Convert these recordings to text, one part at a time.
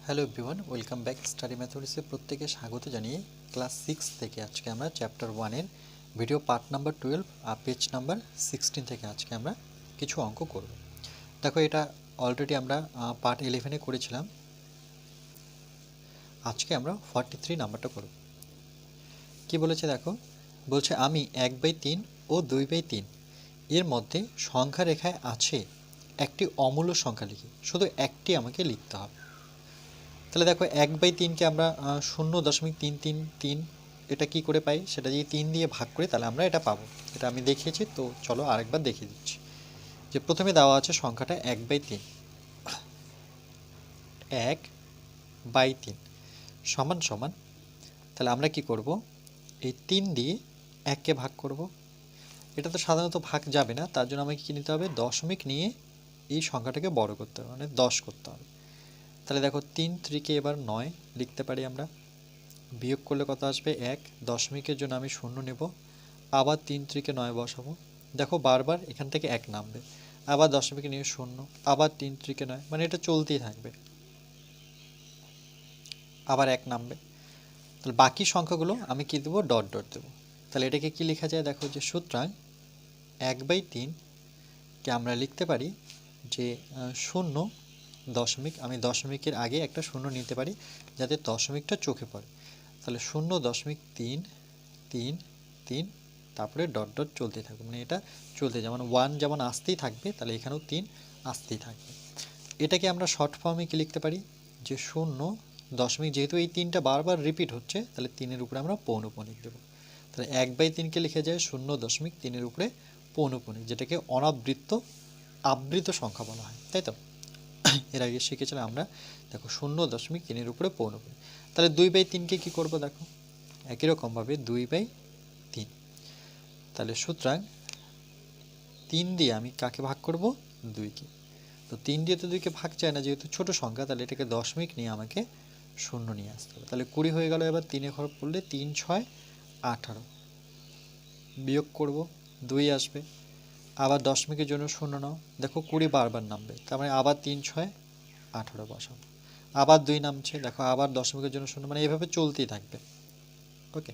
Hello everyone, welcome back. Study ম্যাথমেটিক্সে প্রত্যেকে স্বাগত জানিয়ে ক্লাস 6 থেকে আজকে আমরা চ্যাপ্টার 1-এর ভিডিও পার্ট নাম্বার 12 আর পেজ নাম্বার 16 থেকে আজকে আমরা কিছু অঙ্ক করব। দেখো, এটা অলরেডি আমরা পার্ট 11-এ করেছিলাম। আজকে আমরা 43 নাম্বারটা করব। কি বলেছে দেখো, বলছে আমি 1/3 ও 2/3 এর মধ্যে সংখ্যা রেখায় আছে একটি অমূল্য সংখ্যা লিখি। শুধু একটি আমাকে লিখতে হবে। তাহলে দেখো, 1/3কে আমরা 0.333 এটা কি করে পাই, সেটা যদি 3 দিয়ে ভাগ করি তাহলে আমরা এটা পাবো। এটা আমি দেখিয়েছি, তো চলো আরেকবার দেখিয়ে দিচ্ছি। যে প্রথমে দেওয়া আছে সংখ্যাটা 1/3, 1/3 সমান সমান, তাহলে আমরা কি করব, এই 3 দিয়ে 1কে ভাগ করব। এটা তো সাধারণত ভাগ যাবে না, তার জন্য আমাকে কী নিতে হবে, দশমিক নিয়ে এই সংখ্যাটাকে বড় করতে হবে, মানে 10 করতে হবে। তাহলে দেখো, 3 এবার 9 লিখতে পারি আমরা। বিয়োগ করলে কত আসবে, 1। দশমিকের জন্য আমি 0 নেব, আবার 3 9 বসাবো। দেখো বারবার এখান থেকে 1 নামবে, আবার দশমিকে নিয়ে 0, আবার 3 9, মানে এটা চলতেই থাকবে। আবার 1 নামবে। তাহলে বাকি সংখ্যাগুলো আমি কি দেবো, ডট ডট দেবো। তাহলে এটাকে কি লেখা যায় দেখো, যে সুতরাং 1/3কে আমরা লিখতে পারি যে 0 দশমিক, আমি দশমিকের আগে একটা 0 নিতে পারি যাতে দশমিকটা চোখে পড়ে। তাহলে 0.333, তারপরে ডট ডট চলতে থাকবে, মানে এটা চলতে, যেমন 1 যেমন আসতেই থাকবে, তাহলে এখানেও 3 আসতেই থাকবে। এটাকে আমরা শর্ট ফর্মে কি লিখতে পারি, যে 0 দশমিক, যেহেতু এই 3টা বারবার রিপিট হচ্ছে, তাহলে 3-এর উপরে আমরা পৌনঃপুনিক দেবো। তাহলে 1/3কে লিখে যায় 0.3-এর উপরে পৌনঃপুনিক, যেটাকে অনাবৃত্ত আবৃত সংখ্যা বলা হয়, তাই তো? এর আগে শিখেছিলাম আমরা। দেখো, 0.3-এর উপরে পৌনঃপুনিক। তাহলে 2/3কে কী করবো, দেখো একই রকমভাবে 2/3। তাহলে সুতরাং 3 দিয়ে আমি কাকে ভাগ করব, 2কে। তো 3 দিয়ে তো 2কে ভাগ যায় না, যেহেতু ছোট সংখ্যা, তাহলে এটাকে দশমিক নিয়ে আমাকে 0 নিয়ে আসতে হবে। তাহলে 20 হয়ে গেল। এবার 3-এ ঘর পড়লে 3 6 18, বিয়োগ করব, 2 আসবে। আবার দশমিকের জন্য 0 নাও, দেখো 20 বারবার নামবে, তার মানে আবার 3 6 18 বসাবো। আবার 2 নামছে, দেখো আবার দশমিকের জন্য 0, মানে এভাবে চলতেই থাকবে। ওকে,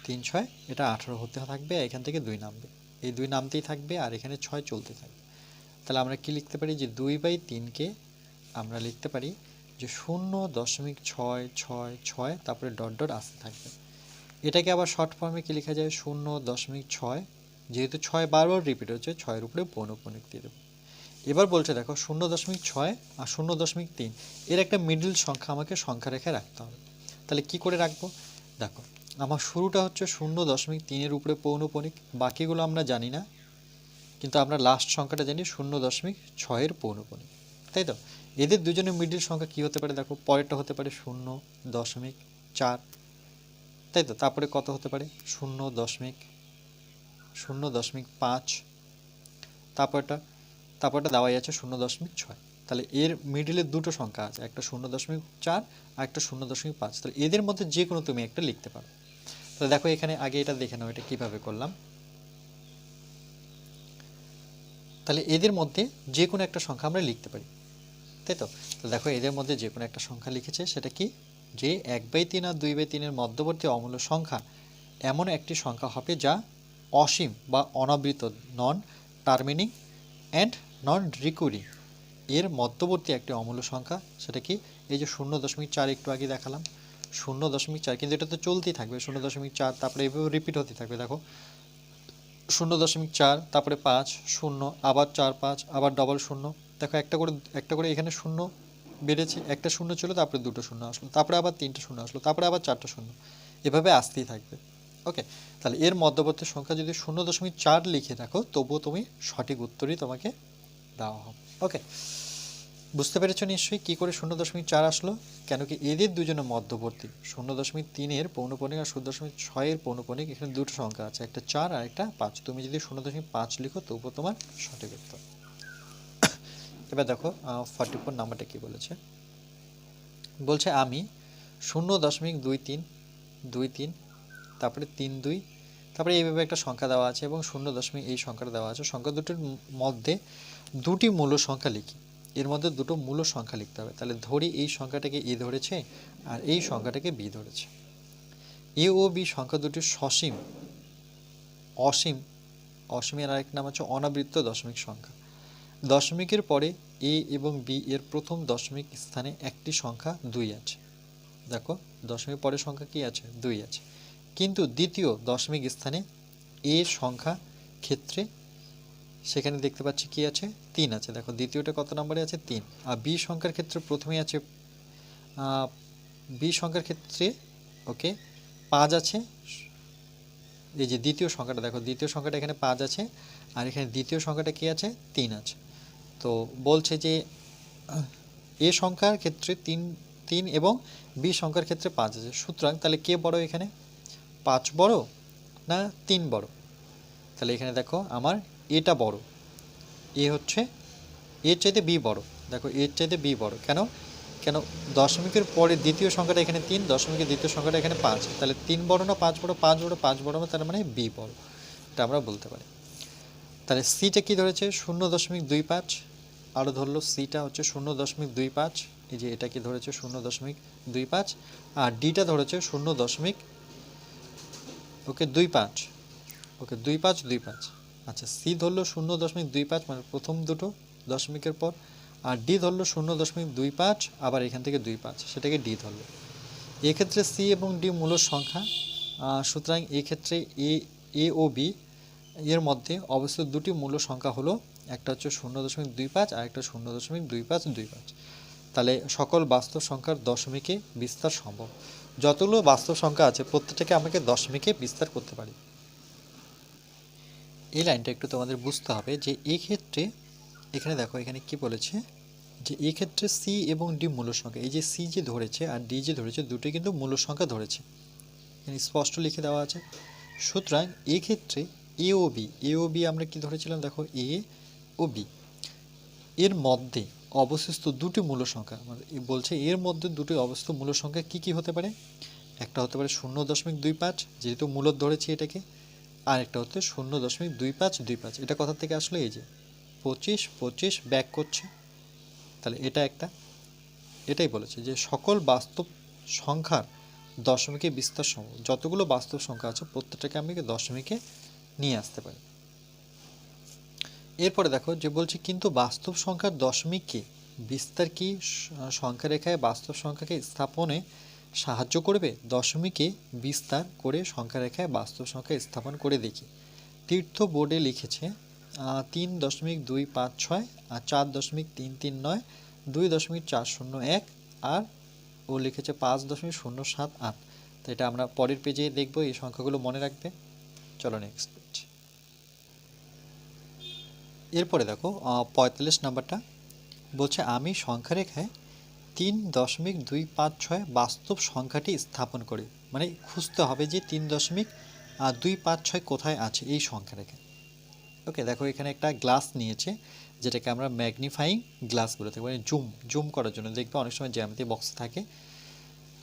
3 6 এটা 18 হতে থাকবে, এখান থেকে 2 নামবে, এই 2 নামতেই থাকবে, আর এখানে 6 চলতে থাকবে। তাহলে আমরা কি লিখতে পারি, যে 2/3কে আমরা লিখতে পারি যে 0.666, তারপরে ডট ডট আসতে থাকবে। এটাকে আবার শর্ট ফর্মে কি লেখা যায়, 0.6, যেহেতু 6 বারবার রিপিট হচ্ছে, 6-এর উপরে পৌনঃপুনিক দিয়ে দেবো। এবার বলছে দেখো, 0.6 আর 0.3 এর একটা মিডল সংখ্যা আমাকে সংখ্যা রেখে রাখতে হবে। তাহলে কি করে রাখবো, দেখো আমার শুরুটা হচ্ছে 0.3-এর উপরে পৌনঃপুনিক, বাকিগুলো আমরা জানি না, কিন্তু আমরা লাস্ট সংখ্যাটা জানি 0.6-এর পৌনঃপুনিক, তাই তো? এদের দুজনের মিডল সংখ্যা কি হতে পারে, দেখো পরেরটা হতে পারে 0.4, তাই তো? তারপরে কত হতে পারে, 0.5, তারপরটা দেওয়াই আছে 0.6। তাহলে এর মিডিলে দুটো সংখ্যা আছে, একটা 0.4 আর একটা 0.5। তাহলে এদের মধ্যে যে কোনো তুমি একটা লিখতে পারো। তাহলে দেখো, এখানে আগে এটা দেখে নাও, এটা কিভাবে করলাম। তাহলে এদের মধ্যে যে কোনো একটা সংখ্যা আমরা লিখতে পারি, তাই তো? তো দেখো, এদের মধ্যে যে কোনো একটা সংখ্যা লিখেছে, সেটা কি, যে 1/3 আর 2/3-এর মধ্যবর্তী অমূল্য সংখ্যা এমন একটি সংখ্যা হবে যা অসীম বা অনাবৃত, নন টার্মিনিং অ্যান্ড নন রিকুরিং এর মধ্যবর্তী একটি অমূল্য সংখ্যা। সেটা কি, এই যে 0.4 একটু আগে দেখালাম, 0.4, কিন্তু এটা তো চলতেই থাকবে 0.4, তারপরে এভাবে রিপিট হতে থাকবে। দেখো 0.4, তারপরে 5 0, আবার 4 5, আবার ডবল 0। দেখো একটা করে এখানে 0 বেড়েছে, একটা 0 ছিল, তারপরে দুটো 0 আসলো, তারপরে আবার 3টে 0 আসলো, তারপরে আবার 4টে 0, এভাবে আসতেই থাকবে। ওকে, তাহলে এর মধ্যবর্তী সংখ্যা যদি 0.4 লিখে রাখো, তবুও তুমি সঠিক উত্তরই তোমাকে দেওয়া হবে। ওকে, বুঝতে পেরেছো নিশ্চয়ই কী করে 0.4 আসলো, কেন কি এদের দুজনের মধ্যবর্তী 0.3-এর পৌনঃপুনিক আর 0.6-এর পৌনঃপুনিক, এখানে দুটো সংখ্যা আছে, একটা 4 আর একটা 5। তুমি যদি 0.5 লিখো, তবুও তোমার সঠিক উত্তর। এবার দেখো 44 নাম্বারটা কি বলেছে, বলছে আমি 0.2323, তারপরে 32, তারপরে এইভাবে একটা সংখ্যা দেওয়া আছে এবং 0. এই সংখ্যাটা দেওয়া আছে। সংখ্যা দুটির মধ্যে দুটি মূল সংখ্যা লিখি। এর মধ্যে দুটো মূল সংখ্যা লিখতে হবে। তাহলে ধরি এই সংখ্যাটাকে এ ধরেছে আর এই সংখ্যাটাকে বি ধরেছে। এ ও বি সংখ্যা দুটি সসীম, অসীম, অসীমের আরেক নাম হচ্ছে অনাবৃত্ত দশমিক সংখ্যা। দশমিকের পরে এ এবং বি এর প্রথম দশমিক স্থানে একটি সংখ্যা 2 আছে। দেখো দশমিক পরের সংখ্যা কি আছে? 2 আছে। কিন্তু দ্বিতীয় দশমিক স্থানে এ সংখ্যা ক্ষেত্রে সেখানে দেখতে পাচ্ছি কি আছে? 3 আছে। দেখো দ্বিতীয়টা কত নম্বরে আছে? 3। আর বি সংখ্যার ক্ষেত্রে প্রথমেই আছে বি সংখ্যার ক্ষেত্রে ওকে 5 আছে। এই যে দ্বিতীয় সংখ্যাটা, দেখো দ্বিতীয় সংখ্যাটা এখানে 5 আছে আর এখানে দ্বিতীয় সংখ্যাটা কি আছে? 3 আছে। তো বলছে যে এ সংখ্যার ক্ষেত্রে 3 এবং বি সংখ্যার ক্ষেত্রে 5 আছে। সুতরাং তাহলে কে বড় এখানে? 5 বড় না 3 বড়? তাহলে এখানে দেখো আমার এটা বড়, এ হচ্ছে এর চাইতে বি বড়। দেখো এর চাইতে বি বড় কেন? কেন দশমিকের পরে দ্বিতীয় সংখ্যাটা এখানে 3, দশমিকের দ্বিতীয় সংখ্যাটা এখানে 5, তাহলে 3 বড় না 5 বড়? 5 বড়। 5 বড় তার মানে বি বড়, এটা আমরা বলতে পারি। তাহলে সিটা কি ধরেছে? 0.25, আরও ধরলো সিটা হচ্ছে 0.25, এই যে এটা কি ধরেছে? 0.25, আর ডিটা ধরেছে 0.25, ওকে 25, ওকে 25। আচ্ছা সি ধরলো 0.25 মানে প্রথম দুটো দশমিকের পর, আর ডি ধরলো 0.25, আবার এখান থেকে 25, সেটাকে ডি ধরলো। এক্ষেত্রে সি এবং ডি মূল সংখ্যা, সুতরাং এক্ষেত্রে এ ও বি এর মধ্যে অবস্থিত দুটি মূল সংখ্যা হলো, একটা হচ্ছে 0.25 আর একটা 0.2525। তাহলে সকল বাস্তব সংখ্যার দশমিকে বিস্তার সম্ভব। যতগুলো বাস্তব সংখ্যা আছে প্রত্যেকটাকে আমাকে দশমিকে বিস্তার করতে পারি। এই লাইনটা একটু তোমাদের বুঝতে হবে যে এই ক্ষেত্রে এখানে দেখো এখানে কি বলেছে যে এই ক্ষেত্রে সি এবং ডি মূল সংখ্যা, এই যে সি যে ধরেছে আর ডি যে ধরেছে দুটোই কিন্তু মূল সংখ্যা ধরেছে, এখানে স্পষ্ট লিখে দেওয়া আছে। সুতরাং এই ক্ষেত্রে এ ও বি আমরা কি ধরেছিলাম? দেখো এ ও বি এর মধ্যে অবশিষ্ট দুটি মূল সংখ্যা, মানে বলছে এর মধ্যে দুটি অবশিষ্ট মূল সংখ্যা কি কি হতে পারে? একটা হতে পারে 0.25, যেহেতু মূলত ধরেছি এটাকে, আর একটা হচ্ছে 0.2525। এটা কোথা থেকে আসলে? এই যে 25 ব্যাক করছে, তাহলে এটা একটা। এটাই বলেছে যে সকল বাস্তব সংখ্যার দশমিকে বিস্তার সম্ভব। যতগুলো বাস্তব সংখ্যা আছে প্রত্যেকটাকে আমি দশমিকে নিয়ে আসতে পারি। এরপরে দেখো যে বলছে কিন্তু বাস্তব সংখ্যার দশমিককে বিস্তার কি সংখ্যা রেখায় বাস্তব সংখ্যাকে স্থাপনে সাহায্য করবে? দশমিকে বিস্তার করে সংখ্যা রেখায় বাস্তব সংখ্যা স্থাপন করে দেখি। তীর্থ বোর্ডে লিখেছে 3.256 আর 4.339, 2.401 আর ও লিখেছে 5.078। তো এটা আমরা পরের পেজে দেখব, এই সংখ্যাগুলো মনে রাখবে। চলো নেক্সট পেজ। এরপরে দেখো 45 নাম্বারটা বলছে আমি সংখ্যা রেখায় 3.256 বাস্তব সংখ্যাটি স্থাপন করি, মানে খুঁজতে হবে যে 3.256 কোথায় আছে এই সংখ্যা রেখায়। ওকে দেখো এখানে একটা গ্লাস নিয়েছে, যেটাকে আমরা ম্যাগনিফাইং গ্লাস বলে থাকি, মানে জুম করার জন্য। দেখবে অনেক সময় জ্যামিতি বক্স থাকে,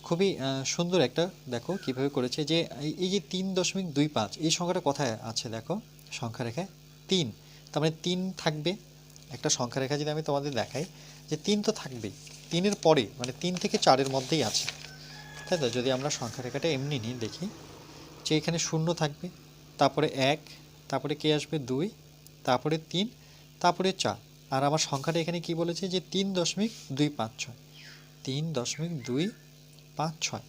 খুবই সুন্দর একটা। দেখো কিভাবে করেছে যে এই যে 3.25 এই সংখ্যাটা কোথায় আছে? দেখো সংখ্যা রেখায় 3, তার মানে 3 থাকবে। একটা সংখ্যা রেখা যদি আমি তোমাদের দেখাই যে 3 তো থাকবেই, 3-এর পরে মানে 3 থেকে 4-এর মধ্যেই আছে, তাই তো? যদি আমরা সংখ্যা রেখাটা এমনি নিই, দেখি যে এখানে 0 থাকবে, তারপরে 1, তারপরে কে আসবে 2, তারপরে 3, তারপরে 4। আর আমার সংখ্যাটা এখানে কি বলেছে যে 3.256, 3.256।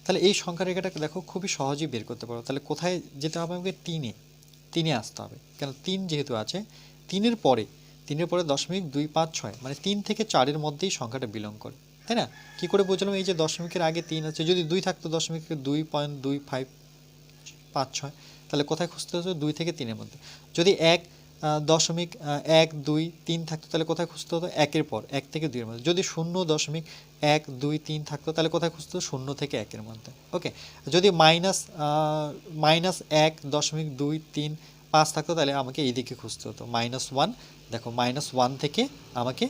তাহলে এই সংখ্যা রেখাটাকে দেখো খুবই সহজেই বের করতে পারো। তাহলে কোথায় যেতে হবে? আমাকে 3-এ আসতে হবে, কেন 3 যেহেতু আছে। 3-এর পরে 0.256 মানে 3 থেকে 4-এর মধ্যেই সংখ্যাটা বিলং করে, তাই না? কি করে বুঝলাম? এই যে দশমিকের আগে 3 আছে, যদি 2 থাকতো দশমিকের 2.2556, তাহলে কোথায় খুঁজতে হতো? 2 থেকে 3-এর মধ্যে। যদি 1.123 থাকতো তাহলে কোথায় খুঁজতে হতো? 1-এর পর, 1 থেকে 2-এর মধ্যে। যদি 0.123 থাকতো তাহলে কোথায় খুঁজতে হতো? 0 থেকে 1-এর মধ্যে। ওকে, যদি -1.235 থাকতো তাহলে আমাকে এইদিকে খুঁজতে হতো -1। দেখো -1 থেকে আমাকে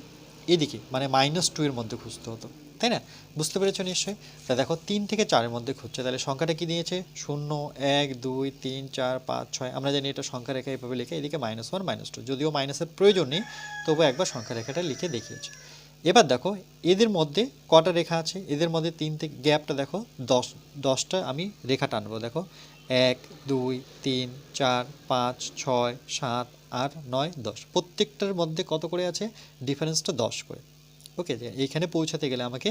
এদিকে মানে -2-এর মধ্যে খুঁজতে হতো। তাই না? বুঝতে পেরেছো নিশ্চয়ই? তা দেখো 3 থেকে 4-এর মধ্যে খুঁজছে, তাহলে সংখ্যাটা কি দিয়েছে? 0, 1, 2, 3, 4, 5, 6। আমরা জানি এটা সংখ্যা রেখা এভাবে লিখে, এদিকে -1, -2, যদিও মাইনাসের প্রয়োজন নেই, তবুও একবার সংখ্যা রেখাটা লিখে দেখিয়েছে। এবার দেখো এদের মধ্যে কটা রেখা আছে, এদের মধ্যে 3 থেকে গ্যাপটা দেখো 10টা আমি রেখা টানবো। দেখো 1, 2, 3, 4, 5, 6, 7, 8, 9, 10, প্রত্যেকটার মধ্যে কত করে আছে? ডিফারেন্সটা 10 করে। ওকে, যে এইখানে পৌঁছাতে গেলে আমাকে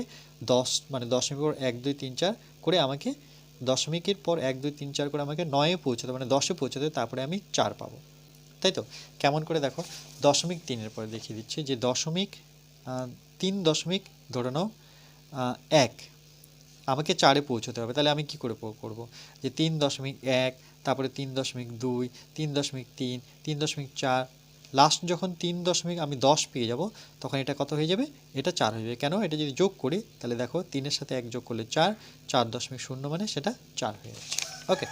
10 মানে দশমিকের পর 1, 2, 3, 4 করে আমাকে দশমিকের পর 1, 2, 3, 4 করে আমাকে 9-এ পৌঁছাতে, মানে 10-এ পৌঁছাতে, তারপরে আমি 4 পাবো, তাই তো? কেমন করে দেখো, 0.3-এর পরে দেখিয়ে দিচ্ছি যে 3 দশমিক ধরে নাও 1 আমাকে 4-এ পৌঁছতে হবে, তাহলে আমি কি করে করব? যে 3.1, তারপরে 3.2, 3.3, 3.4, লাস্ট যখন 3 দশমিক আমি 10 পেয়ে যাব, তখন এটা কত হয়ে যাবে? এটা 4 হয়ে যাবে। কেন? এটা যদি যোগ করি, তাহলে দেখো 3-এর সাথে 1 যোগ করলে 4, 4.0 মানে সেটা 4 হয়ে যাচ্ছে। ওকে,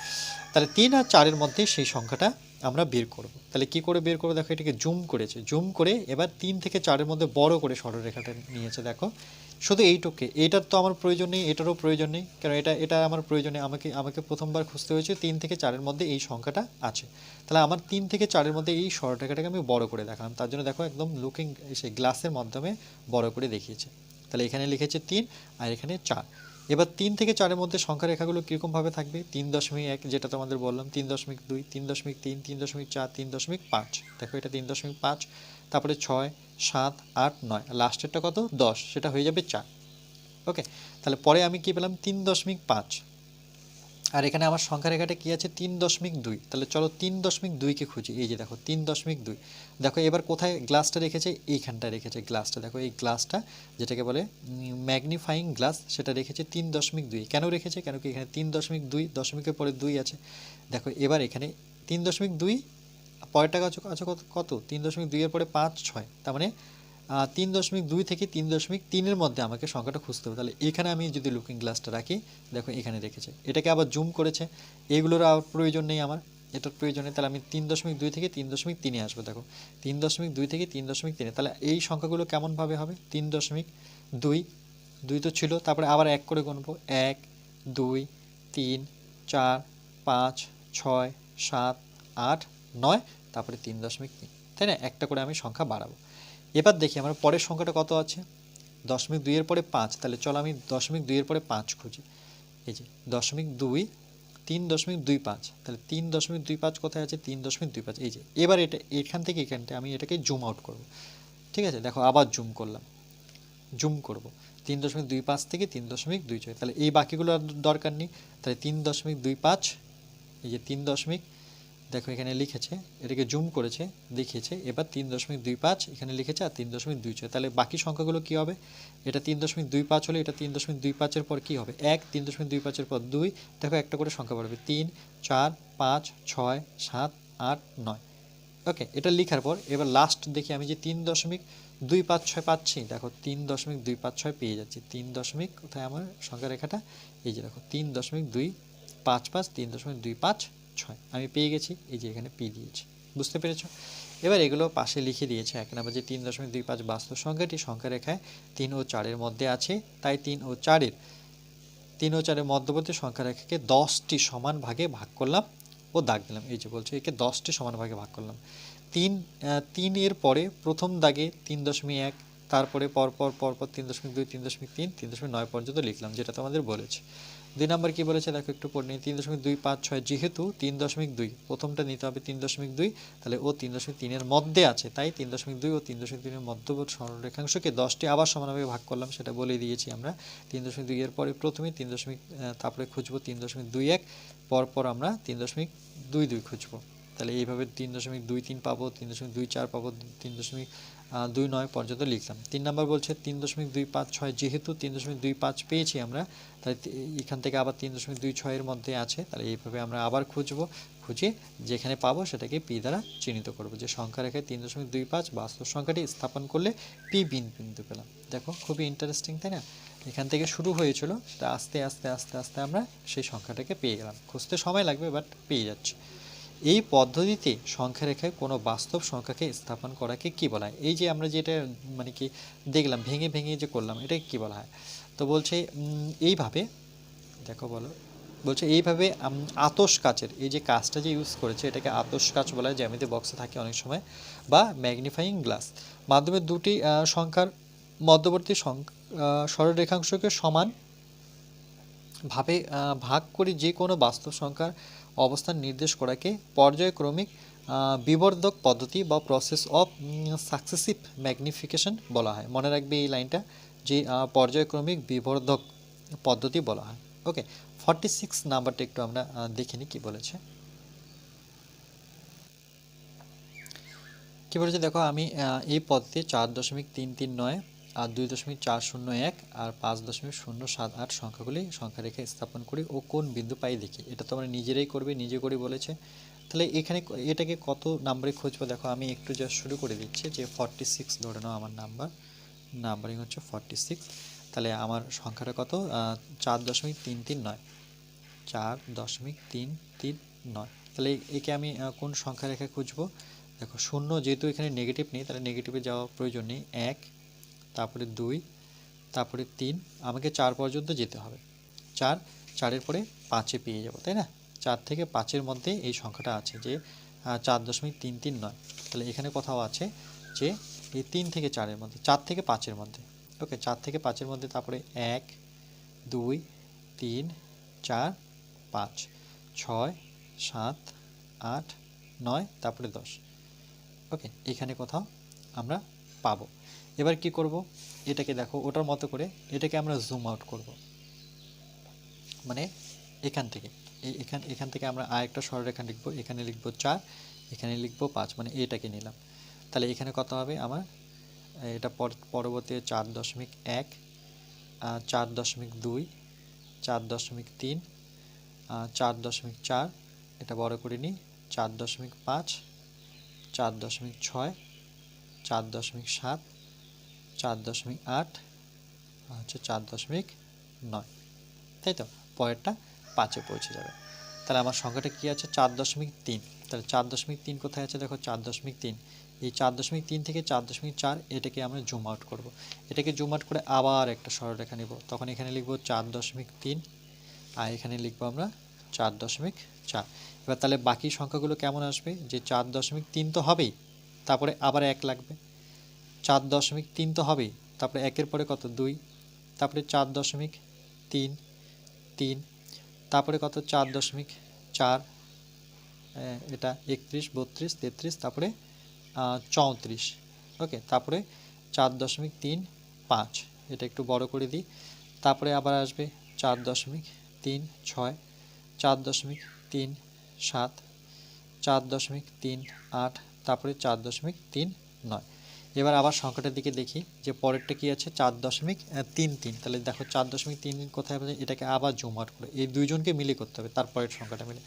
তাহলে 3 আর 4-এর মধ্যে সেই সংখ্যাটা আমরা বের করব। তাহলে কি করে বের করব? দেখো এটাকে জুম করেছে, জুম করে এবার 3 থেকে 4-এর মধ্যে বড় করে সরলরেখাটা নিয়েছে। দেখো শুধু এইটুকে, এটার তো আমার প্রয়োজন নেই, এটারও প্রয়োজন নেই, কারণ এটা আমার প্রয়োজনে আমাকে প্রথমবার খুঁজতে হয়েছে 3 থেকে 4-এর মধ্যে এই সংখ্যাটা আছে। তাহলে আমার 3 থেকে 4-এর মধ্যে এই সরলরেখাটাকে আমি বড় করে দেখালাম, তার জন্য দেখো একদম লুকিং সেই গ্লাসের মাধ্যমে বড় করে দেখিয়েছে। তাহলে এখানে লিখেছে 3 আর এখানে 4। এবার 3 থেকে 4-এর মধ্যে সংখ্যা রেখাগুলো কীরকমভাবে থাকবে? 3.1, যেটা তোমাদের বললাম, 3.2, 3.3, 3.4, 3.5। দেখো এটা 3.5, তারপরে 6, 7, 8, 9, লাস্টেরটা কত? 10, সেটা হয়ে যাবে 4। ওকে, তাহলে পরে আমি কি পেলাম? 3.5। আর এখানে আমার সংখ্যা রেখাটা কি আছে? 3.2। তাহলে চলো 3.2-কে খুঁজি। এই যে দেখো 3.2। দেখো এবার কোথায় গ্লাসটা রেখেছে? এইখানটা রেখেছে গ্লাসটা। দেখো এই গ্লাসটা, যেটাকে বলে ম্যাগনিফাইং গ্লাস, সেটা রেখেছে 3.2। কেন রেখেছে? কেন কি এখানে 3.2, দশমিকের পরে 2 আছে। দেখো এবার এখানে 3.2 পরেরটা আছে কত? 3.2-এর পরে 5, 6, তার মানে 3.2 থেকে 3.3-এর মধ্যে আমাকে সংখ্যাটা খুঁজতে হবে। তাহলে এখানে আমি যদি লুকিং গ্লাসটা রাখি, দেখো এখানে রেখেছে, এটাকে আবার জুম করেছে, এগুলোর আর প্রয়োজন নেই আমার, এটার প্রয়োজন নেই। তাহলে আমি 3.2 থেকে 3.3-এ আসবো। দেখো 3.2 থেকে 3.3, তাহলে এই সংখ্যাগুলো কেমনভাবে হবে? 3.2, 2 তো ছিল, তারপরে আবার 1 করে গুনবো, 1, 2, 3, 4, 5, 6, 7, 8, 9, তারপরে 3.3, তাই না? একটা করে আমি সংখ্যা বাড়াবো। এবার দেখি আমার পরের সংখ্যাটা কত আছে? 0.2-এর পরে 5। তাহলে চলো আমি 0.2-এর পরে 5 খুঁজি। এই যে 0.2, 3.25। তাহলে 3.25 কোথায় আছে? 3.25, এই যে। এবার এটা এখান থেকে এখানটা আমি এটাকে জুম আউট করব। ঠিক আছে, দেখো আবার জুম করলাম, জুম করব 3.25 থেকে 3.26। তাহলে এই বাকিগুলো আর দরকার নেই। তাহলে 3.25, এই যে 3, দেখো এখানে লিখেছে, এটাকে জুম করেছে, দেখিয়েছে। এবার 3.25 এখানে লিখেছে আর 3.26। তাহলে বাকি সংখ্যাগুলো কি হবে? এটা 3.25 হলে এটা 3.25-এর পর কি হবে? 1, 3.25-এর পর 2। দেখো একটা করে সংখ্যা বাড়বে, 3, 4, 5, 6, 7, 8, 9। ওকে, এটা লেখার পর এবার লাস্ট দেখি আমি যে 3.256 পাচ্ছি। দেখো 3.256 পেয়ে যাচ্ছি। 3. কোথায় আমার সংখ্যা রেখাটা? এই যে দেখো 3.255, 3.256 আমি পেয়ে গেছি। এই যে এখানে পি দিয়েছি, বুঝতে পেরেছো? এবার এগুলো পাশে লিখে দিয়েছে। এক নম্বর যে 3.25 বাস্তব সংখ্যাটি সংখ্যা রেখায় 3 ও 4-এর মধ্যে আছে, তাই 3 ও 4-এর মধ্যবর্তী সংখ্যা রেখাকে 10টি সমান ভাগে ভাগ করলাম ও দাগ দিলাম। এই যে বলছে একে 10টি সমান ভাগে ভাগ করলাম। 3 এর পরে প্রথম দাগে 3.1, তারপরে পরপর 3.2, 3.3, 3.9 পর্যন্ত লিখলাম, যেটা তোমাদের বলেছে। 2 নম্বর কি বলেছে দেখো একটু পড়ে নিই। 3.256, যেহেতু 3.2 প্রথমটা নিতে হবে 3.2, তাহলে ও 3.3-এর মধ্যে আছে, তাই 3.2 ও 3.3-এর মধ্যবর্তী সরলরেখাংশকে 10টি আবার সমানভাবে ভাগ করলাম, সেটা বলে দিয়েছি আমরা। 3.2-এর পরে প্রথমে তারপরে খুঁজবো 3.21, পরপর আমরা 3.22 খুঁজবো। তাহলে এইভাবে 3.23 পাবো, 3.24 পাবো, 3.29 পর্যন্ত লিখলাম। 3 নম্বর বলছে 3.256, যেহেতু 3.25 পেয়েছি আমরা, তাই এখান থেকে আবার 3.26-এর মধ্যে আছে, তাহলে এইভাবে আমরা আবার খুঁজে যেখানে পাবো সেটাকে পি দ্বারা চিহ্নিত করব। যে সংখ্যা রেখায় 3.25 বাস্তব সংখ্যাটি স্থাপন করলে পি বিন্দু পেলাম। দেখো খুবই ইন্টারেস্টিং, তাই না? এখান থেকে শুরু হয়েছিল, তা আস্তে আস্তে আস্তে আস্তে আমরা সেই সংখ্যাটাকে পেয়ে গেলাম। খুঁজতে সময় লাগবে, বাট পেয়ে যাচ্ছি। এই পদ্ধতিতে সংখ্যা রেখায় কোনো বাস্তব সংখ্যাকে স্থাপন করাকে কি বলা হয়? এই যে আমরা যেটা মানে কি দেখলাম, ভেঙে ভেঙে যে করলাম, এটাকে কি বলা হয়? তো বলছে এইভাবে দেখো বলো, বলছে এইভাবে আতশ কাচের এই যে কাচটা যে ইউজ করেছে এটাকে আতশ কাচ বলা হয়, জ্যামিতি বক্সে থাকে অনেক সময়, বা ম্যাগনিফাইং গ্লাস মাধ্যমে দুটি সংখ্যার মধ্যবর্তী সরলরেখাংশকে সমান ভাবে ভাগ করে যে কোনো বাস্তব সংখ্যার অবস্থান নির্দেশ করাকে পর্যায়ক্রমিক বিবর্ধক পদ্ধতি বা প্রসেস অফ সাকসেসিভ ম্যাগনিফিকেশন বলা হয়। মনে রাখবে এই লাইনটা, যে পর্যায়ক্রমিক বিবর্ধক পদ্ধতি বলা হয়। ওকে, 46 নাম্বারটা একটু আমরা দেখে নিই কী বলেছে। কী বলেছে দেখো, আমি এই পদ্ধতি 4.339 আর 2.401 আর 5.078 সংখ্যাগুলি সংখ্যা রেখে স্থাপন করি ও কোন বিন্দু পাই দেখি। এটা তো আমরা নিজেরাই করবে, নিজে করে বলেছে। তাহলে এখানে এটাকে কত নাম্বারে খুঁজবো দেখো, আমি একটু জাস্ট শুরু করে দিচ্ছি যে 46 ধরে নাও আমার নাম্বারিং হচ্ছে 46। তাহলে আমার সংখ্যাটা কত, 4.339, 4.339। তাহলে একে আমি কোন সংখ্যা রেখে খুঁজবো দেখো, শূন্য যেহেতু এখানে নেগেটিভ নেই তাহলে নেগেটিভে যাওয়া প্রয়োজন নেই। 1, তারপরে 2, তারপরে 3, আমাকে 4 পর্যন্ত যেতে হবে। 4-4-এর পরে 5-এ পেয়ে যাবো, তাই না? 4 থেকে 5-এর মধ্যে এই সংখ্যাটা আছে যে 4.339। তাহলে এখানে কোথাও আছে যে এই 3 থেকে 4-এর মধ্যে, 4 থেকে 5-এর মধ্যে। ওকে, 4 থেকে 5-এর মধ্যে, তারপরে 1, 2, 3, 4, 5, 6, 7, 8, 9, তারপরে 10। ওকে, এখানে কোথাও আমরা পাবো। এবার কি করব, এটাকে দেখো ওটার মতো করে এটাকে আমরা জুম আউট করব, মানে এখান থেকে এখান থেকে আমরা আরেকটা সরলরেখা লিখবো, এখানে লিখবো 4, এখানে লিখবো 5, মানে এটাকে নিলাম। তাহলে এখানে কত হবে আমার, এটা পরবর্তী 4.1, 4.2, 4.3, 4.4, এটা বড় করে নিই, 4.5, 4.6, 4.7, 4.8 হচ্ছে 4.9, তাই তো? পরেরটা 5-এ পৌঁছে যাবে। তাহলে আমার সংখ্যাটা কী আছে, 4.3। তাহলে 4.3 কোথায় আছে দেখো, 4.3, এই 4.3 থেকে 4.4 এটাকে আমরা জুম আউট করব। এটাকে জুম আউট করে আবার একটা সরলরেখা নিব, তখন এখানে লিখব 4.3 আর এখানে লিখব আমরা 4.4। এবার তাহলে বাকি সংখ্যাগুলো কেমন আসবে, যে 4.3 তো হবেই, তারপরে আবার 1 লাগবে, 4.3 তো হবেই, তারপরে 1-এর পরে কত, 2, তারপরে 4.3, তারপরে কত, 4.4, এটা 31, 32, 33, তারপরে 34। ওকে, তারপরে 4.35, এটা একটু বড় করে দিই, তারপরে আবার আসবে 4.36, 4.37, 4.38, তারপরে 4.39। এবার আবার সংখ্যাটার দিকে দেখি যে পরেরটা কি আছে, 4.33। তাহলে দেখো 4.33 কোথায় হবে, এটাকে আবার জুম আউট করে এই দুইজনকে মিলে করতে হবে, তারপরের সংখ্যাটা মিলে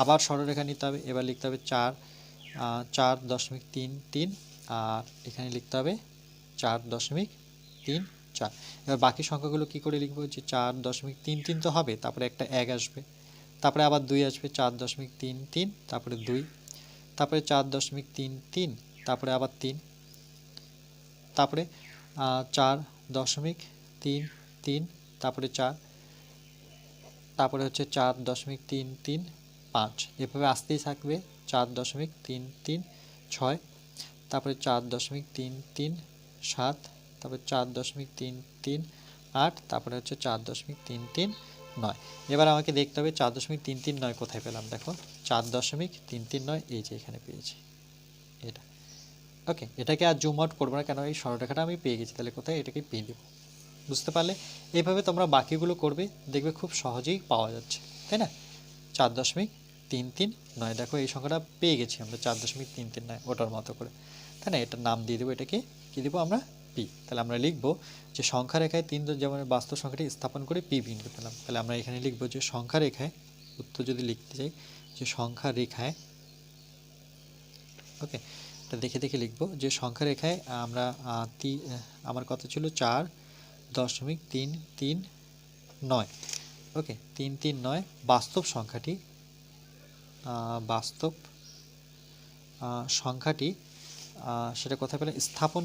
আবার সরলরেখা নিতে হবে। এবার লিখতে হবে 4.33 আর এখানে লিখতে হবে 4.34। এবার বাকি সংখ্যাগুলো কি করে লিখবো, যে 4.33 তো হবে, তারপরে একটা 1 আসবে, তারপরে আবার 2 আসবে, 4.33, তারপরে 2, তারপরে 4.33, তারপরে আবার 3, তারপরে 4.33, তারপরে 4, তারপরে হচ্ছে 4.335, এভাবে আসতেই থাকবে। 4.336, তারপরে 4.337, তারপরে 4.338, তারপরে হচ্ছে 4.339। এবার আমাকে দেখতে হবে 4.339 কোথায় পেলাম, দেখো 4.339 এই যে এখানে পেয়েছি এটা। ওকে, এটাকে আর জুম আউট করবো না, কেন এই সরলরেখাটা আমি পেয়ে গেছি, তাহলে কোথায় এটাকে পেয়ে দেবো। বুঝতে পারলে? এইভাবে তোমরা বাকিগুলো করবে, দেখবে খুব সহজেই পাওয়া যাচ্ছে, তাই না? 4.339, দেখো এই সংখ্যাটা পেয়ে গেছি আমরা, 4.339 ওটার মতো করে, তাই না? এটার নাম দিয়ে দেবো, এটাকে কী দেবো আমরা, পি। তাহলে আমরা লিখবো যে সংখ্যা রেখায় 3 যেমন বাস্তব সংখ্যাটি স্থাপন করে পি বিন্দু পেলাম। তাহলে আমরা এখানে লিখবো যে সংখ্যা রেখায়, উত্তর যদি লিখতে চাই যে সংখ্যা রেখায়, ওকে, এটা দেখে দেখে লিখবো যে সংখ্যা রেখায় আমরা আমার কথা ছিল 4.339। ওকে, 339 বাস্তব সংখ্যাটি সেটা কোথায় পেলাম, স্থাপন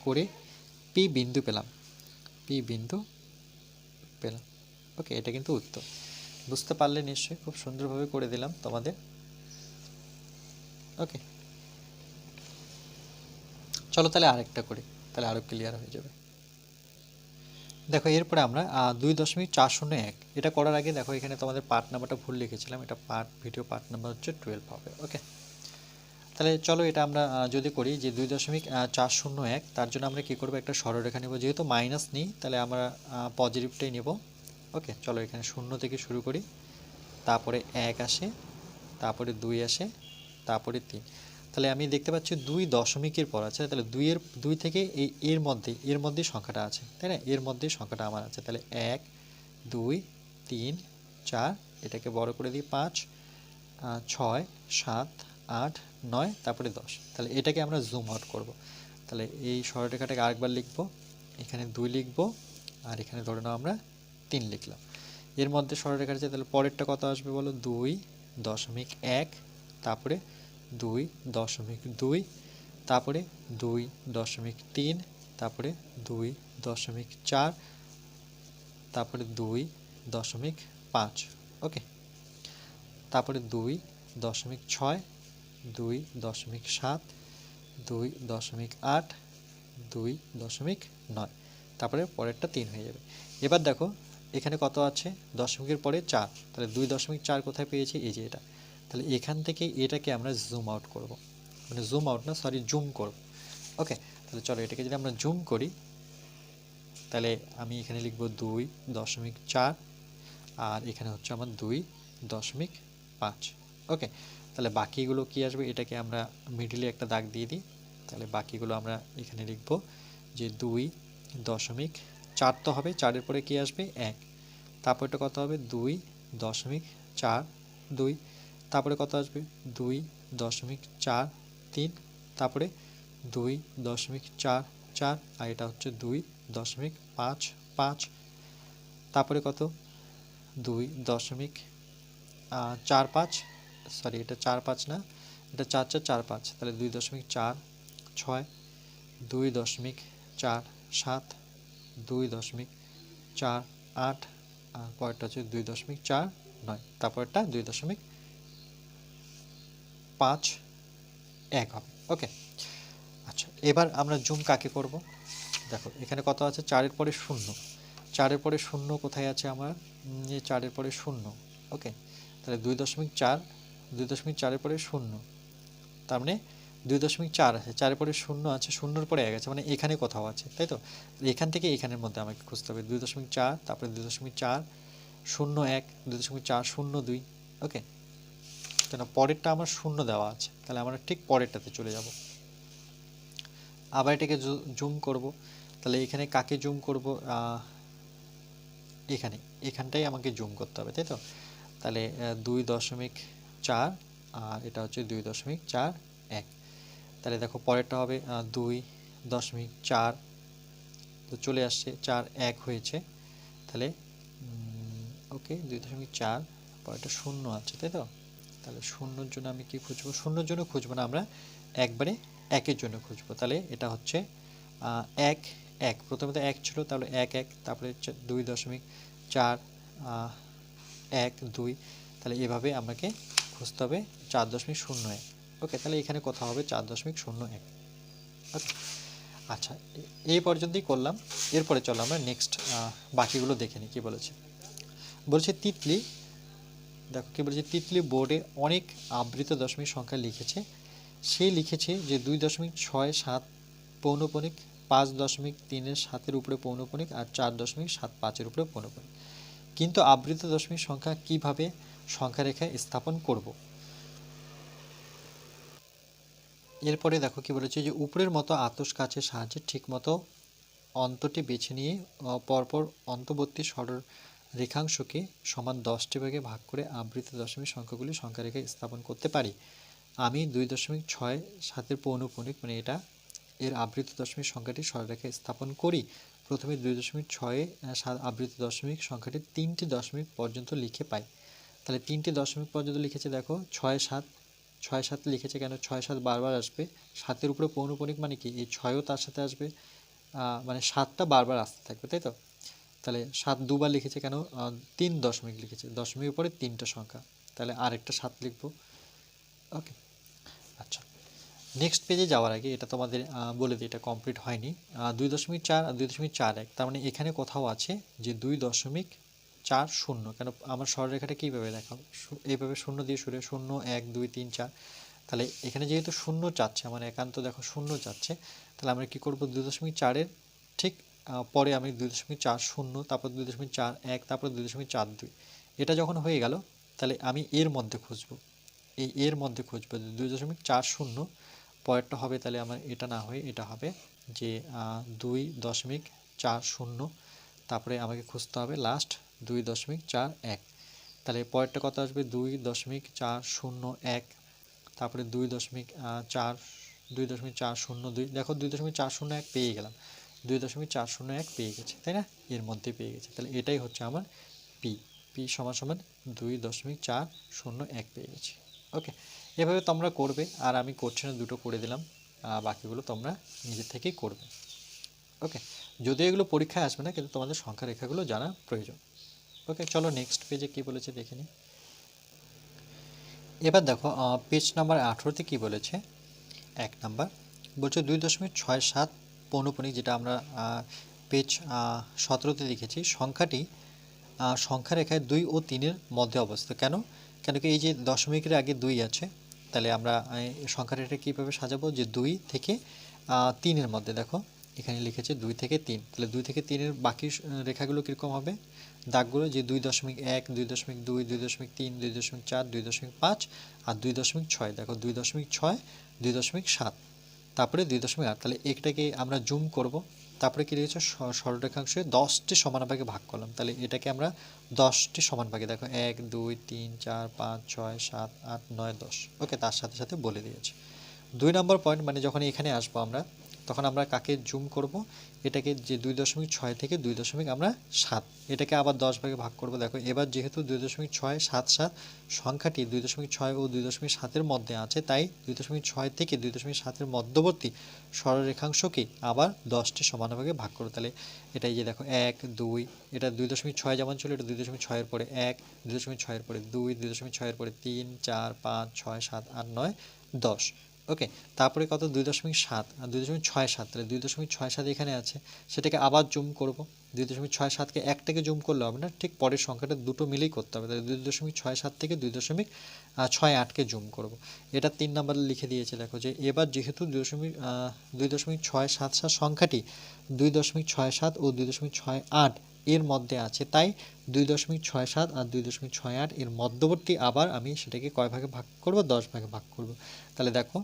করে পি বিন্দু পেলাম, পি বিন্দু পেলাম। ওকে, এটা কিন্তু উত্তর। বুঝতে পারলে নিশ্চয়ই, খুব সুন্দরভাবে করে দিলাম তোমাদের। ওকে, চলো তাহলে আরেকটা করি, তাহলে আরও ক্লিয়ার হয়ে যাবে। দেখো এরপরে আমরা 2.401 এটা করার আগে দেখো এখানে তোমাদের পার্ট নাম্বারটা ভুল লিখেছিলাম, এটা ভিডিও পার্ট নাম্বার হচ্ছে 12 হবে। ওকে, তাহলে চলো এটা আমরা যদি করি যে 2.401, তার জন্য আমরা কি করব, একটা সরলরেখা নেব। যেহেতু মাইনাস নিই তাহলে আমরা পজিটিভটাই নেব। ওকে, চলো এখানে 0 থেকে শুরু করি, তারপরে 1 আসে, তারপরে 2 আসে, তারপরে 3। তাহলে আমি দেখতে পাচ্ছি 2 দশমিকের পর আছে, তাহলে 2 থেকে এর মধ্যে সংখ্যাটা আছে, তাই না? এর মধ্যে সংখ্যাটা আমার আছে, তাহলে 1 2 3 4, এটাকে বড় করে দিই 5 6 7 8 9, তারপরে 10। তাহলে এটাকে আমরা জুম আউট করব। তাহলে এই সরলরেখাটাকে আরেকবার লিখব, এখানে 2 লিখব, আর এখানে ধরে নাও আমরা 3 লিখলাম। এর মধ্যে সরলরেখা আছে, তাহলে পরেরটা কত আসবে বলো, 2.1, তারপরে 2.2, তারপরে 2.3, তারপরে 2.4, তারপরে 2.5। ওকে, তারপরে 2.6, 2.7, 2.8, 2.9, তারপরে পরেরটা 3 হয়ে যাবে। এবার দেখো এখানে কত আছে, দশমিকের পরে 4, তাহলে 2.4 কোথায় পেয়েছি, এই যে এটা। তাহলে এখান থেকে এটাকে আমরা জুম আউট করব, মানে জুম আউট না, সরি, জুম করব। ওকে, তাহলে চলো এটাকে যদি আমরা জুম করি, তাহলে আমি এখানে লিখব 2.4, আর এখানে হচ্ছে আমার 2.5। ওকে, তাহলে বাকিগুলো কি আসবে, এটাকে আমরা মিডিলে একটা দাগ দিয়ে দিই। তাহলে বাকিগুলো আমরা এখানে লিখব যে 2.4 তো হবে, 4-এর পরে কি আসবে, 1, তারপরটা কত হবে, 2.42, তারপরে কত আসবে, 2.43, তারপরে 2.44, আর এটা হচ্ছে 2.55, তারপরে কত, 2.45, সরি এটা 4-5 না, এটা 4-4-4-5, তাহলে 2.46, 2.47, 2.48, আর পরেরটা হচ্ছে 2.49, তারপরটা 2.51 হবে। ওকে, আচ্ছা এবার আমরা জুম কাকে করব, দেখো এখানে কত আছে, 4-এর পরে 0, 4-এর পরে 0 কোথায় আছে আমার, 4-এর পরে 0। ওকে, তাহলে 2.4-এর পরে 0, তার মানে 2.4 আছে, 4-এর পরে 0 আছে, 0-এর পরে 1 আছে, মানে এখানে কোথাও আছে, তাই তো? এখান থেকে এখানের মধ্যে আমাকে খুঁজতে হবে, 2.4, তারপরে 2.4 0 1, 2.4 0 2। ওকে, কেন পরেরটা আমার 0 দেওয়া আছে, তাহলে আমরা ঠিক পরেরটাতে চলে যাব। আবার এটাকে জুম করব, তাহলে এখানে কাকে জুম করব, এখানটাই আমাকে জুম করতে হবে, তাই তো? তাহলে 2.4, আর এটা হচ্ছে 2.41। তাহলে দেখো পরেরটা হবে 2.4, তো চলে আসছে, 4 1 হয়েছে, তাহলে ওকে 2.4, পরেরটা 0 আছে, তাই তো? তাহলে 0-এর জন্য আমি কি খুঁজবো, 0-এর জন্য খুঁজবো না, আমরা একবারে 1-এর জন্য খুঁজবো। তাহলে এটা হচ্ছে 1 1, প্রথমে তো 1 ছিল, তাহলে 1 1, তারপরে 2.4 1 2, তাহলে এভাবে আমাকে খুঁজতে হবে 4.01। ওকে, তাহলে এখানে কোথাও হবে 4.01। ওকে, আচ্ছা এই পর্যন্তই করলাম। এরপরে চলো আমরা নেক্সট বাকিগুলো দেখে নিই কী বলেছে। বলছে তিতলি, দেখো কী বলেছে, তিতলি বোর্ডে অনেক আবৃত দশমিক সংখ্যা লিখেছে। সে লিখেছে যে 2.67 পৌনঃপুনিক, 5.37-এর উপরে পৌনঃপুনিক, আর 4.75-এর উপরে পৌনঃপুনিক। কিন্তু আবৃত দশমিক সংখ্যা কিভাবে সংখ্যা রেখায় স্থাপন করব। এরপরে দেখো কি বলেছে, যে উপরের মতো আতস কাচের সাহায্যে ঠিকমতো অন্তটি বেছে নিয়ে পরপর অন্তর্বর্তী সরল রেখাংশকে সমান 10টি ভাগে ভাগ করে আবৃত দশমিক সংখ্যাগুলি সংখ্যা রেখায় স্থাপন করতে পারি। আমি 2.67-এর পৌনঃপুনিক, মানে এটা এর আবৃত দশমিক সংখ্যাটি সরলরেখায় স্থাপন করি। প্রথমে 2.6 আবৃত দশমিক সংখ্যাটি 3টি দশমিক পর্যন্ত লিখে পাই। তাহলে 3টি দশমিক পর্যন্ত লিখেছে, দেখো 6 7, 6 7 লিখেছে কেন, 6 7 বারবার আসবে, 7-এর উপরে পৌনঃপুনিক মানে কি, এই 6ও তার সাথে আসবে, মানে 7টা বারবার আসতে থাকবে, তাই তো? তাহলে 7 দুবার লিখেছে কেন? 3 দশমিক লিখেছে, দশমিকের পরে 3টা সংখ্যা, তাহলে আরেকটা 7 লিখব। ওকে, আচ্ছা, নেক্সট পেজে যাওয়ার আগে এটা তোমাদের বলে দিই, এটা কমপ্লিট হয়নি। 2.4 আর 2.41, তার মানে এখানে কোথাও আছে যে 2.40। কেন আমার সরলরেখাটা কীভাবে দেখাবো? এইভাবে শূন্য দিয়ে শুরু, 0 1 2 3 4। তাহলে এখানে যেহেতু শূন্য চাচ্ছে, আমার একান্ত দেখো শূন্য চাচ্ছে, তাহলে আমরা কি করব? 2.4-এর ঠিক পরে আমি 2.40, তারপর 2.41, তারপর 2.42। এটা যখন হয়ে গেল, তাহলে আমি এর মধ্যে খুঁজবো, এর মধ্যে খুঁজবো 2.40, পরেরটা হবে তাহলে আমার এটা না হয়ে এটা হবে যে 2.40, তারপরে আমাকে খুঁজতে হবে লাস্ট 2.41। তাহলে পরেরটা কত আসবে? 2.4012, তারপরে 2.402। দেখো 2.401 পেয়ে গেলাম, 2.401 পেয়ে গেছে, তাই না? এর মধ্যে পেয়ে গেছে, তাহলে এটাই হচ্ছে আমার পি। পি সমান সমান 2.401 পেয়ে গেছি। ওকে, এভাবে তোমরা করবে, আর আমি করছি না, দুটো করে দিলাম, বাকিগুলো তোমরা নিজের থেকেই করবে। ওকে, যদিও এগুলো পরীক্ষায় আসবে না, কিন্তু তোমাদের সংখ্যা রেখাগুলো জানা প্রয়োজন। ওকে, চলো নেক্সট পেজে কি বলেছে দেখে নিই। এবার দেখো পেজ নাম্বার 18-তে কী বলেছে। 1 নাম্বার বলছে 2.67 পৌনঃপুনিক, যেটা আমরা পেজ 17-তে লিখেছি। সংখ্যাটি সংখ্যা রেখায় 2 ও 3-এর মধ্যে অবস্থিত। কেন? কেন কি এই যে দশমিকের আগে 2 আছে, তাহলে আমরা সংখ্যা রেখাটা কীভাবে সাজাবো? যে 2 থেকে 3-এর মধ্যে, দেখো এখানে লিখেছে 2 থেকে 3, তাহলে 2 থেকে 3-এর বাকি রেখাগুলো কীরকম হবে? দাগগুলো যে 2.1, 2.2, 2.3, 2.4, 2.5 আর 2.6। দেখো 2.6, 2.7, তারপরে 2.8। তাহলে এটাকে আমরা জুম করব, তারপরে কী লিখেছে? সরলরেখাংশে 10টি সমান ভাগে ভাগ করলাম, তাহলে এটাকে আমরা 10টি সমান ভাগে, দেখো 1 2 3 4 5 6 7 8 9 10। ওকে, তার সাথে সাথে বলে দিয়েছে 2 নম্বর পয়েন্ট, মানে যখন এখানে আসবো আমরা, তখন আমরা কাকে জুম করব? এটাকে, যে 2.6 থেকে 2.7, এটাকে আবার 10 ভাগে ভাগ করব। দেখো এবার যেহেতু 2.677 সংখ্যাটি 2.6 ও 2.7-এর মধ্যে আছে, তাই 2.6 থেকে 2.7-এর মধ্যবর্তী সরলরেখাংশকে আবার 10টি সমান ভাগে ভাগ করব। তাহলে এটাই যে দেখো 1 2, এটা 2.6 যেমন ছিল, এটা 2.6-এর পরে 1, 2.6-এর পরে 2, 2.6-এর পরে 3 4 5 6 7 8 9 10। ওকে, তারপরে কত? 2.7 আর 2.67, তাহলে 2.67 এখানে আছে, সেটাকে আবার জুম করব। 2.67-কে একটাকে জুম করলে হবে না, ঠিক পরের সংখ্যাটা দুটো মিলেই করতে হবে, তাহলে 2.67 থেকে 2.68-কে জুম করব। এটা 3 নম্বরে লিখে দিয়েছে। দেখো যে এবার যেহেতু 2.677 সংখ্যাটি 2.67 ও 2.68 এর মধ্যে আছে, তাই 2.67 আর 2.68 এর মধ্যবর্তী আবার আমি সেটাকে কয় ভাগে ভাগ করব? 10 ভাগে ভাগ করব। তাহলে দেখো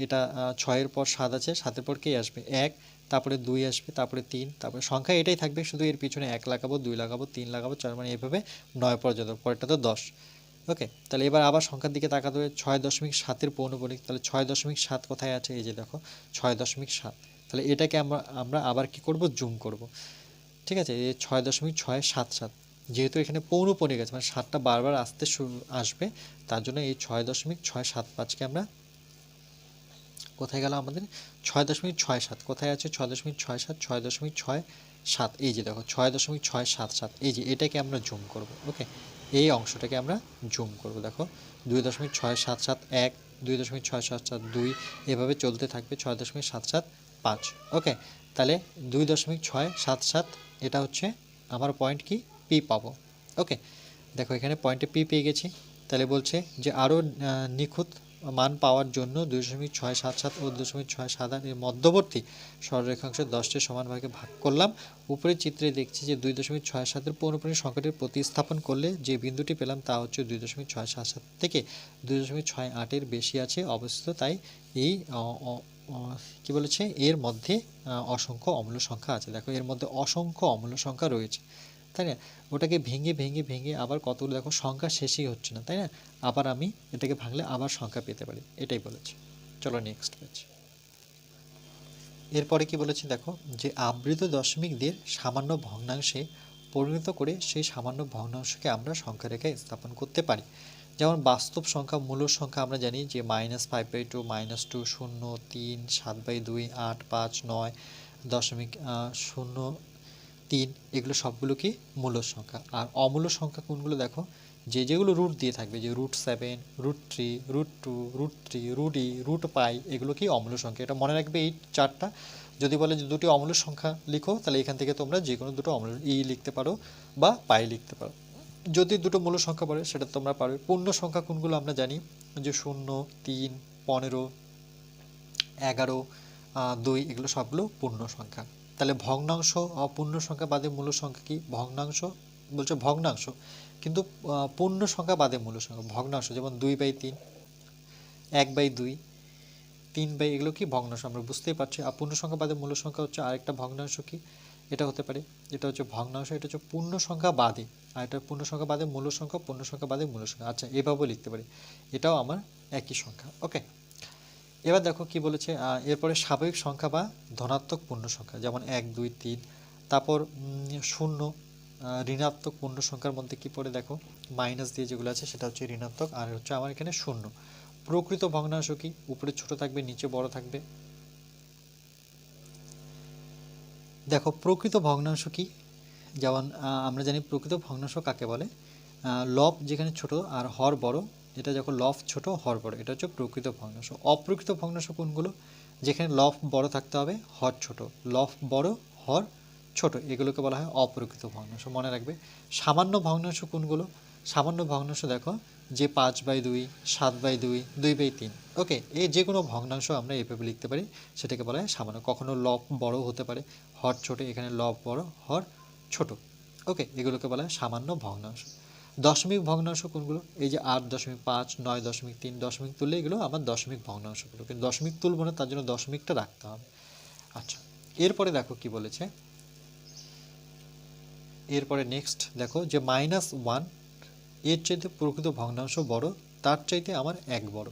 এটা 6-এর পর 7 আছে, 7-এর পর কে আসবে? 1, তারপরে 2 আসবে, তারপরে 3, তারপরে সংখ্যা এটাই থাকবে, শুধু এর পিছনে 1 লাগাবো, 2 লাগাবো, 3 লাগাবো, 4, মানে এভাবে 9 পর্যন্ত, পরেরটা তো 10। ওকে, তাহলে এবার আবার সংখ্যার দিকে তাকাতে হবে। 6.7-এর পৌনঃপুনিক, তাহলে 6.7 কোথায় আছে? এই যে দেখো 6.7, তাহলে এটাকে আমরা আবার কি করব? জুম করব। ঠিক আছে, এই 6.677, যেহেতু এখানে পৌনঃপুনিক আছে, মানে 7টা বারবার আসবে, তার জন্য এই 6.675-কে আমরা, কোথায় গেল আমাদের 6.67, কোথায় আছে 6.67, 6.67, এই যে দেখো 6.677, এই যে এটাকে আমরা জুম করব। ওকে, এই অংশটাকে আমরা জুম করব। দেখো 2.677 2.677 2, এভাবে চলতে থাকবে 6.775। ওকে, তাহলে 2.677, এটা হচ্ছে আমার পয়েন্ট কি? পি পাবো। ওকে, দেখো এখানে পয়েন্টে পি পেয়ে গেছি। তাহলে বলছে যে আরও নিখুঁত মান পাওয়ার জন্য 2.677 ও 2.678 এর মধ্যবর্তী সরলরেখাংশের 10টি সমান ভাগে ভাগ করলাম। উপরের চিত্রে দেখছি যে 2.67-এর পৌনঃপুনিক সংখ্যাটির প্রতিস্থাপন করলে যে বিন্দুটি পেলাম তা হচ্ছে 2.677 থেকে 2.68-এর বেশি আছে অবস্থিত, তাই এই কি বলেছে? এর মধ্যে অসংখ্য অমূল্য সংখ্যা আছে। দেখো এর মধ্যে অসংখ্য অমূল্য সংখ্যা রয়েছে, তাই না? ওটাকে ভেঙে ভেঙে ভেঙে আবার কতগুলো, দেখো সংখ্যা শেষই হচ্ছে না, তাই না? আবার আমি এটাকে ভাঙলে আবার সংখ্যা পেতে পারি, এটাই বলেছে। চলো নেক্সট পেজ। এরপরে কি বলেছে দেখো, যে আবৃত দশমিক দিয়ে সামান্য ভগ্নাংশে পরিণত করে সেই সামান্য ভগ্নাংশকে আমরা সংখ্যা রেখায় স্থাপন করতে পারি। যেমন বাস্তব সংখ্যা, মূল সংখ্যা আমরা জানি যে -5/2, -2, 0, 3, 7/2, 8, 5, 9, 0.03 এগুলো সবগুলো কি মূল সংখ্যা। আর অমূল্য সংখ্যা কোনগুলো দেখো, যেগুলো রুট দিয়ে থাকবে, যে √7, √3, √2, √3, √e, √π, এগুলো কি অমূল্য সংখ্যা। এটা মনে রাখবে এই চারটা। যদি বলে যে দুটি অমূল্য সংখ্যা লিখো, তাহলে এখান থেকে তোমরা যে কোনো দুটো অমূল্য লিখতে পারো বা পাই লিখতে পারো। যদি দুটো মূল সংখ্যা পড়ে সেটা তোমরা পারবে। পূর্ণ সংখ্যা কোনগুলো আমরা জানি, যে 0, 3, 15, 11, 2, এগুলো সবগুলো পূর্ণ সংখ্যা। তাহলে ভগ্নাংশ অপূর্ণ সংখ্যা বাদে মূল সংখ্যা কি? ভগ্নাংশ বলছে ভগ্নাংশ, কিন্তু পূর্ণ সংখ্যা বাদে মূল সংখ্যা ভগ্নাংশ, যেমন 2/3, 1/2, 3/, এগুলো কি ভগ্নাংশ, আমরা বুঝতেই পারছি। আর পূর্ণ সংখ্যা বাদে মূল সংখ্যা হচ্ছে আরেকটা ভগ্নাংশ কি, এটা হতে পারে, এটা হচ্ছে ভগ্নাংশ, এটা হচ্ছে পূর্ণ সংখ্যা বাদে, আর এটা পূর্ণ সংখ্যা বাদে মূল সংখ্যা, পূর্ণ সংখ্যা বাদে মূল সংখ্যা। আচ্ছা, এভাবেও লিখতে পারি, এটাও আমার একই সংখ্যা। ওকে, এবার দেখো কি বলেছে, এরপরে স্বাভাবিক সংখ্যা বা ধনাত্মক পূর্ণ সংখ্যা, যেমন 1, 2, 3, তারপর 0, ঋণাত্মক পূর্ণ সংখ্যার মধ্যে কি পড়ে দেখো, মাইনাস দিয়ে যেগুলো আছে সেটা হচ্ছে ঋণাত্মক, আর হচ্ছে আমার এখানে 0। প্রকৃত ভগ্নাংশ কি? উপরে ছোট থাকবে, নিচে বড় থাকবে। দেখো প্রকৃত ভগ্নাংশ কি, যেমন আমরা জানি প্রকৃত ভগ্নাংশ কাকে বলে, লব যেখানে ছোট আর হর বড়, এটা যখন লব ছোট হর বড়, এটা হচ্ছে প্রকৃত ভগ্নাংশ। অপ্রকৃত ভগ্নাংশ কোনগুলো, যেখানে লব বড় থাকতে হবে, হর ছোট, লব বড় হর ছোট, এগুলোকে বলা হয় অপ্রকৃত ভগ্নাংশ, মনে রাখবে। সামান্য ভগ্নাংশ কোনগুলো, সামান্য ভগ্নাংশ দেখো, যে 5/2, 7/2, 2/3, ওকে, এই যে কোনো ভগ্নাংশ আমরা এভাবে লিখতে পারি, সেটাকে বলা হয় সামান্য। কখনো লব বড় হতে পারে, হর ছোট, এখানে লব বড় হর ছোট, ওকে, এগুলোকে বলা হয় সামান্য ভগ্নাংশ। দশমিক ভগ্নাংশ কোনগুলো, এই যে 8.5, 9.3, দশমিক তুললে এগুলো আমার দশমিক ভগ্নাংশগুলো, কিন্তু দশমিক তুলব না, তার জন্য দশমিকটা রাখতে হবে। আচ্ছা, এরপরে দেখো কি বলেছে, এরপরে নেক্সট দেখো যে -1 এর চাইতে প্রকৃত ভগ্নাংশ বড়, তার চাইতে আমার 1 বড়।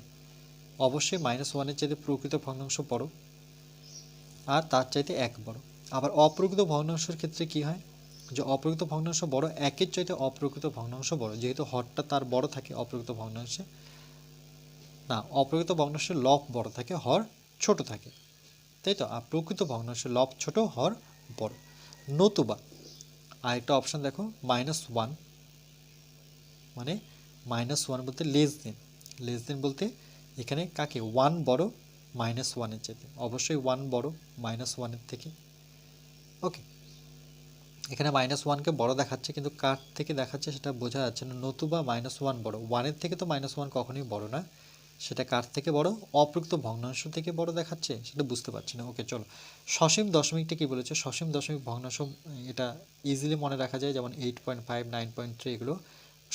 অবশ্যই -1 এর চাইতে প্রকৃত ভগ্নাংশ বড়, আর তার চাইতে 1 বড়। আবার অপ্রকৃত ভগ্নাংশের ক্ষেত্রে কি হয়, যে অপ্রকৃত ভগ্নাংশ বড়, 1-এর চাইতে অপ্রকৃত ভগ্নাংশ বড়, যেহেতু হরটা তার বড় থাকে অপ্রকৃত ভগ্নাংশে, না, অপ্রকৃত ভগ্নাংশের লব বড় থাকে, হর ছোট থাকে, তাই তো। আর প্রকৃত ভগ্নাংশের লব ছোট, হর বড়। নতুবা আরেকটা অপশন দেখো, -1, মানে -1 বলতে লেস দেন, লেস দেন বলতে এখানে কাকে, 1 বড় -1 এর চাইতে, অবশ্যই 1 বড় -1 এর থেকে, ওকে। এখানে -1কে বড় দেখাচ্ছে, কিন্তু কার থেকে দেখাচ্ছে সেটা বোঝা যাচ্ছে না। নতুবা -1 বড়, 1-এর থেকে তো -1 কখনোই বড় না, সেটা কার থেকে বড়, অপ্রকৃত ভগ্নাংশ থেকে বড় দেখাচ্ছে, সেটা বুঝতে পারছি না। ওকে, চলো, সসীম দশমিকটা কি বলেছে, সসীম দশমিক ভগ্নাংশ, এটা ইজিলি মনে রাখা যায়, যেমন 8.5, 9.3, এগুলো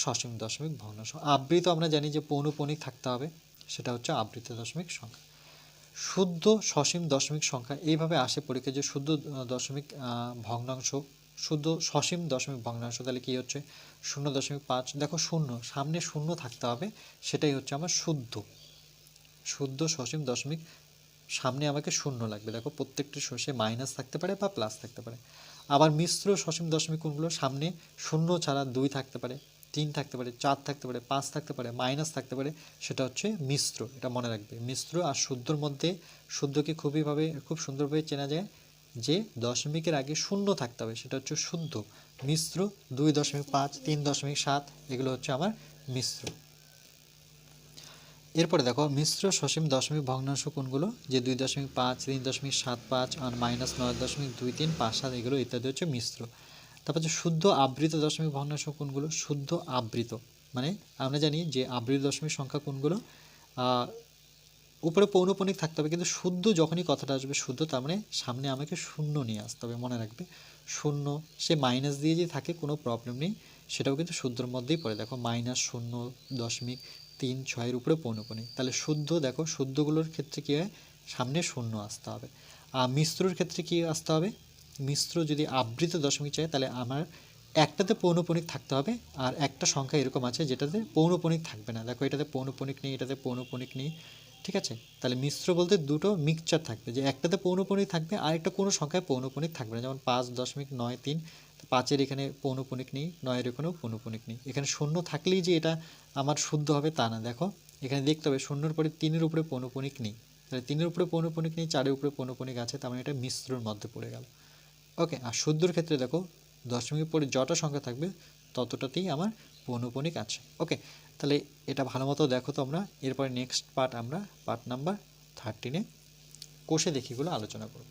সসীম দশমিক ভগ্নাংশ। আবৃত আমরা জানি যে পৌনঃপুনিক থাকতে হবে, সেটা হচ্ছে আবৃত দশমিক সংখ্যা। শুদ্ধ সসীম দশমিক সংখ্যা এইভাবে আসে পরীক্ষায়, যে শুদ্ধ দশমিক ভগ্নাংশ, শুদ্ধ সসীম দশমিক ভগ্নাংশ, তাহলে কি হচ্ছে 0.5, দেখো 0 সামনে 0 থাকতে হবে, সেটাই হচ্ছে আমার শুদ্ধ, শুদ্ধ সসীম দশমিক, সামনে আমাকে 0 লাগবে। দেখো প্রত্যেকটি শস্যে মাইনাস থাকতে পারে বা প্লাস থাকতে পারে। আবার মিশ্র সসীম দশমিক কোনগুলো, সামনে 0 ছাড়া 2 থাকতে পারে, 3 থাকতে পারে, 4 থাকতে পারে, 5 থাকতে পারে, মাইনাস থাকতে পারে, সেটা হচ্ছে মিশ্র, এটা মনে রাখবে। মিশ্র আর শুদ্ধর মধ্যে, শুদ্ধকে খুব সুন্দরভাবে চেনা যায়, যে দশমিকের আগে 0 থাকতে হবে, সেটা হচ্ছে শুদ্ধ। মিশ্র 2.5, 3.7, এগুলো হচ্ছে আমার মিশ্র। এরপরে দেখো মিশ্র সসীম দশমিক ভগ্নাংশ কোনগুলো, যে 2.5, 3.75 আর -9.23, 5, 7, এগুলো ইত্যাদি হচ্ছে মিশ্র। তারপর যে শুদ্ধ আবৃত দশমিক ভগ্নাংশ কোনগুলো, শুদ্ধ আবৃত, মানে আমরা জানি যে আবৃত দশমিক সংখ্যা কোনগুলো, উপরে পৌনঃপুনিক থাকতে হবে, কিন্তু শুদ্ধ যখনই কথাটা আসবে শুদ্ধ, তার মানে সামনে আমাকে 0 নিয়ে আসতে হবে, মনে রাখবে। 0, সে মাইনাস দিয়ে যে থাকে কোনো প্রবলেম নেই, সেটাও কিন্তু শুদ্ধর মধ্যেই পড়ে। দেখো -0.36 এর উপরে পৌনঃপুনিক, তাহলে শুদ্ধ, দেখো শুদ্ধগুলোর ক্ষেত্রে কী হয়, সামনে 0 আসতে হবে। আর মিশ্রর ক্ষেত্রে কী আসতে হবে, মিশ্র যদি আবৃত দশমিক চাই, তাহলে আমার একটাতে পৌনঃপুনিক থাকতে হবে, আর একটা সংখ্যা এরকম আছে যেটাতে পৌনঃপুনিক থাকবে না। দেখো এটাতে পৌনঃপুনিক নেই, এটাতে পৌনঃপুনিক নেই, ঠিক আছে। তাহলে মিশ্র বলতে দুটো মিক্সচার থাকবে, যে একটাতে পৌনঃপুনিক থাকবে, আর একটা কোনো সংখ্যায় পৌনঃপুনিক থাকবে না, যেমন 5.93, 5-এর এখানে পৌনঃপুনিক নেই, 9-এর এখানেও পৌনঃপুনিক নেই। এখানে 0 থাকলেই যে এটা আমার শুদ্ধ হবে তা না, দেখো এখানে দেখতে হবে 0-এর পরে 3-এর উপরে পৌনঃপুনিক নেই, তাহলে 3-এর উপরে পৌনঃপুনিক নেই, 4-এর উপরে পৌনঃপুনিক আছে, তার মানে এটা মিশ্রর মধ্যে পড়ে গেল। ওকে, আর শুদ্ধর ক্ষেত্রে দেখো দশমিকের পরে যটা সংখ্যা থাকবে ততটাতেই আমার পৌনঃপুনিক আছে। ওকে, তাহলে এটা ভালো মতো দেখো তোমরা। এরপরে নেক্সট পার্ট আমরা পার্ট নাম্বার 13-এ কোষে দেখিগুলো আলোচনা করব।